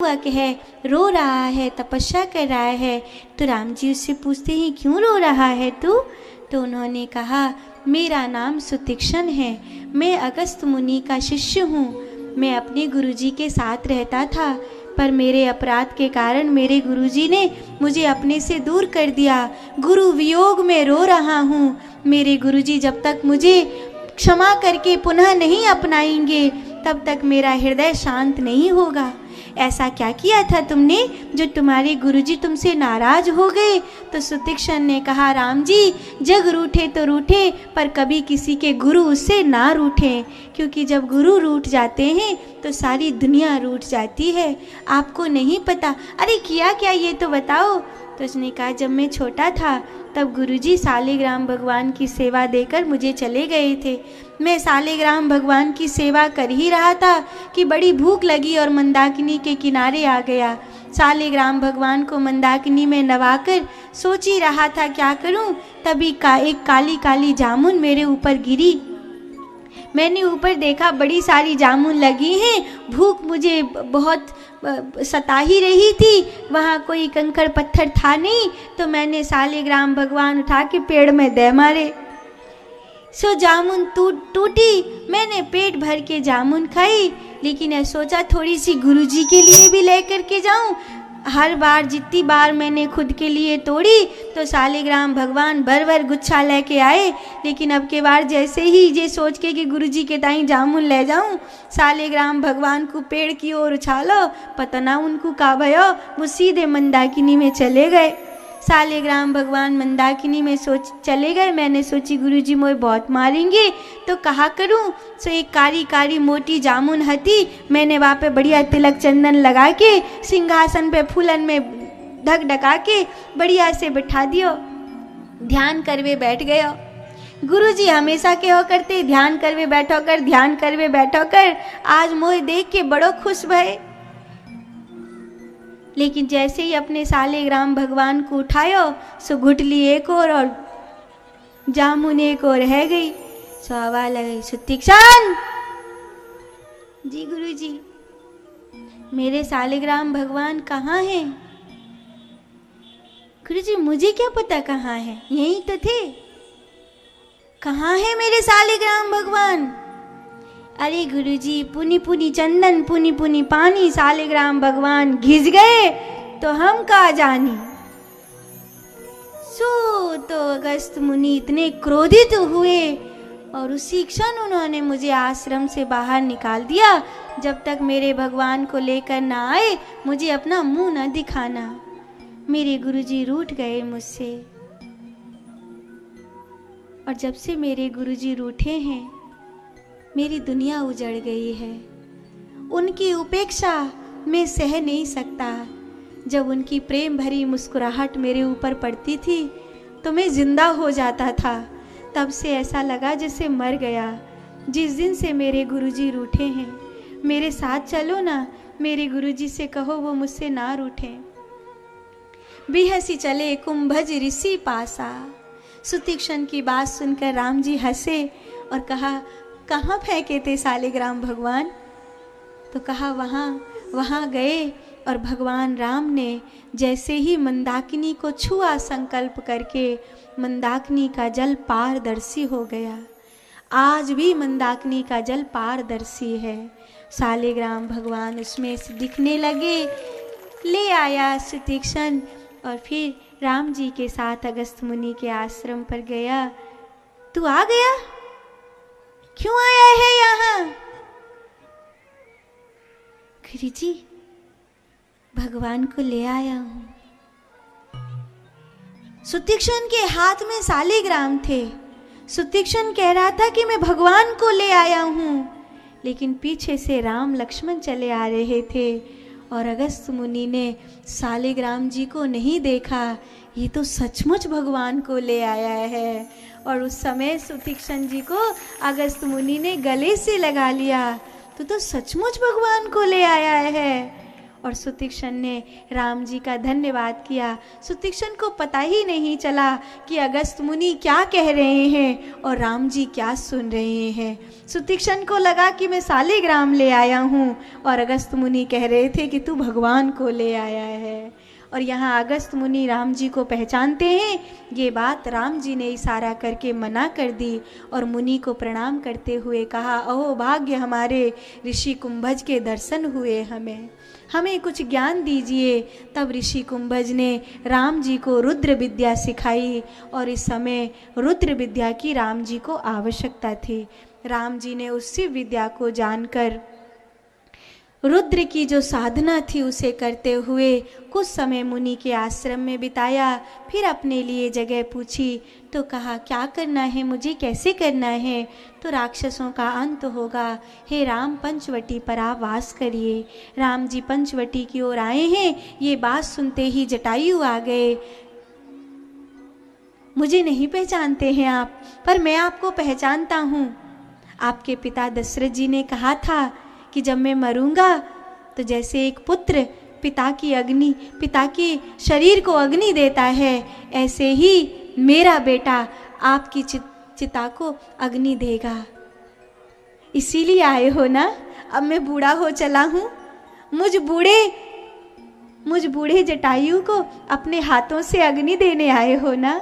हुआ कि है, रो रहा है, तपस्या कर रहा है। तो राम जी उससे पूछते हैं क्यों रो रहा है तू? तो उन्होंने कहा मेरा नाम सुतीक्ष्ण है, मैं अगस्त मुनि का शिष्य हूँ। मैं अपने गुरुजी के साथ रहता था, पर मेरे अपराध के कारण मेरे गुरुजी ने मुझे अपने से दूर कर दिया। गुरु वियोग में रो रहा हूँ। मेरे गुरुजी जब तक मुझे क्षमा करके पुनः नहीं अपनाएंगे तब तक मेरा हृदय शांत नहीं होगा। ऐसा क्या किया था तुमने जो तुम्हारे गुरुजी तुमसे नाराज हो गए? तो सुतीक्ष्ण ने कहा राम जी, जग रूठे तो रूठे, पर कभी किसी के गुरु उससे ना रूठे, क्योंकि जब गुरु रूठ जाते हैं तो सारी दुनिया रूठ जाती है। आपको नहीं पता। अरे किया क्या ये तो बताओ। तो उसने कहा जब मैं छोटा था तब गुरुजी सालिग्राम भगवान की सेवा देकर मुझे चले गए थे। मैं सालिग्राम भगवान की सेवा कर ही रहा था कि बड़ी भूख लगी और मंदाकिनी के किनारे आ गया। सालिग्राम भगवान को मंदाकिनी में नवाकर सोच ही रहा था क्या करूं, तभी एक काली काली जामुन मेरे ऊपर गिरी। मैंने ऊपर देखा बड़ी सारी जामुन लगी हैं। भूख मुझे बहुत सता ही रही थी। वहाँ कोई कंकड़ पत्थर था नहीं, तो मैंने सालिग्राम भगवान उठा के पेड़ में दे मारे। सो जामुन टूटी। मैंने पेट भर के जामुन खाई, लेकिन मैं सोचा थोड़ी सी गुरुजी के लिए भी लेकर के जाऊं। हर बार जितनी बार मैंने खुद के लिए तोड़ी तो सालिग्राम भगवान भर गुच्छा लेके आए, लेकिन अब के बार जैसे ही ये सोच के कि गुरुजी के ताई जामुन ले जाऊं, सालिग्राम भगवान को पेड़ की ओर उछालो, पता ना उनको का भयो, वो सीधे मंदाकिनी में चले गए। सालिग्राम भगवान मंदाकिनी में चले गए। मैंने सोची गुरुजी मोए बहुत मारेंगे, तो कहा करूं। सो एक कारी कारी मोटी जामुन हती। मैंने वहाँ पे बढ़िया तिलक चंदन लगा के सिंहासन पे फूलन में ढक ढका के बढ़िया से बिठा दियो। ध्यान करवे बैठ गयो। गुरुजी हमेशा कहो करते ध्यान करवे बैठो कर, ध्यान करवे बैठो कर। आज मोए देख के बड़ो खुश भये। लेकिन जैसे ही अपने सालिग्राम भगवान को उठायो सो घुटली एक और जामुन एक और रह गई। सो आवाज लगी सुतीक्ष्ण जी, गुरुजी मेरे सालिग्राम भगवान कहाँ हैं? गुरुजी मुझे क्या पता कहाँ है, यहीं तो थे। कहाँ है मेरे सालिग्राम भगवान? अरे गुरुजी पुनी पुनी चंदन पुनी पुनी पानी, सालिग्राम भगवान घिस गए तो हम कहाँ जानी। सो तो अगस्त मुनि इतने क्रोधित हुए और उसी क्षण उन्होंने मुझे आश्रम से बाहर निकाल दिया। जब तक मेरे भगवान को लेकर ना आए मुझे अपना मुंह न दिखाना। मेरे गुरुजी रूठ गए मुझसे, और जब से मेरे गुरुजी रूठे हैं मेरी दुनिया उजड़ गई है। उनकी उपेक्षा मैं सह नहीं सकता। जब उनकी प्रेम भरी मुस्कुराहट मेरे ऊपर पड़ती थी तो मैं जिंदा हो जाता था। तब से ऐसा लगा जैसे मर गया। जिस दिन से मेरे गुरुजी रूठे हैं, मेरे साथ चलो ना, मेरे गुरुजी से कहो वो मुझसे ना रूठें। बिहसी चले कुंभज ऋषि पासा। सुतीक्ष्ण की बात सुनकर राम जी हंसे और कहा कहाँ फेंके थे सालिग्राम भगवान? तो कहा वहाँ गए। और भगवान राम ने जैसे ही मंदाकिनी को छुआ संकल्प करके मंदाकिनी का जल पारदर्शी हो गया। आज भी मंदाकिनी का जल पारदर्शी है। सालिग्राम भगवान उसमें से दिखने लगे। ले आया सुतीक्ष्ण और फिर राम जी के साथ अगस्त मुनि के आश्रम पर गया। तू आ गया? क्यों आया है यहाँ? गुरुजी भगवान को ले आया हूं। सुतीक्ष्ण के हाथ में सालिग्राम थे। सुतीक्ष्ण कह रहा था कि मैं भगवान को ले आया हूं, लेकिन पीछे से राम लक्ष्मण चले आ रहे थे और अगस्त मुनि ने सालिग्राम जी को नहीं देखा। ये तो सचमुच भगवान को ले आया है। और उस समय सुतीक्ष्ण जी को अगस्त मुनि ने गले से लगा लिया। तो सचमुच भगवान को ले आया है। और सुतीक्षण ने राम जी का धन्यवाद किया। सुतीक्षण को पता ही नहीं चला कि अगस्त मुनि क्या कह रहे हैं और राम जी क्या सुन रहे हैं। सुतीक्षण को लगा कि मैं शालिग्राम ले आया हूँ और अगस्त मुनि कह रहे थे कि तू भगवान को ले आया है। और यहाँ अगस्त मुनि राम जी को पहचानते हैं। ये बात राम जी ने इशारा करके मना कर दी और मुनि को प्रणाम करते हुए कहा, अहो भाग्य हमारे ऋषि कुंभज के दर्शन हुए, हमें कुछ ज्ञान दीजिए। तब ऋषि कुंभज ने राम जी को रुद्र विद्या सिखाई और इस समय रुद्र विद्या की राम जी को आवश्यकता थी। राम जी ने उसी विद्या को जानकर रुद्र की जो साधना थी उसे करते हुए कुछ समय मुनि के आश्रम में बिताया। फिर अपने लिए जगह पूछी तो कहा, क्या करना है मुझे, कैसे करना है? तो राक्षसों का अंत होगा, हे राम पंचवटी पर आप वास करिए। राम जी पंचवटी की ओर आए हैं। ये बात सुनते ही जटायु आ गए। मुझे नहीं पहचानते हैं आप, पर मैं आपको पहचानता हूँ। आपके पिता दशरथ जी ने कहा था कि जब मैं मरूंगा तो जैसे एक पुत्र पिता के शरीर को अग्नि देता है, ऐसे ही मेरा बेटा आपकी चिता को अग्नि देगा। इसीलिए आए हो ना? अब मैं बूढ़ा हो चला हूँ, मुझ बूढ़े जटायु को अपने हाथों से अग्नि देने आए हो ना?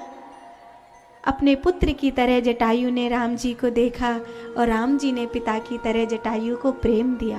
अपने पुत्र की तरह जटायु ने राम जी को देखा और राम जी ने पिता की तरह जटायु को प्रेम दिया।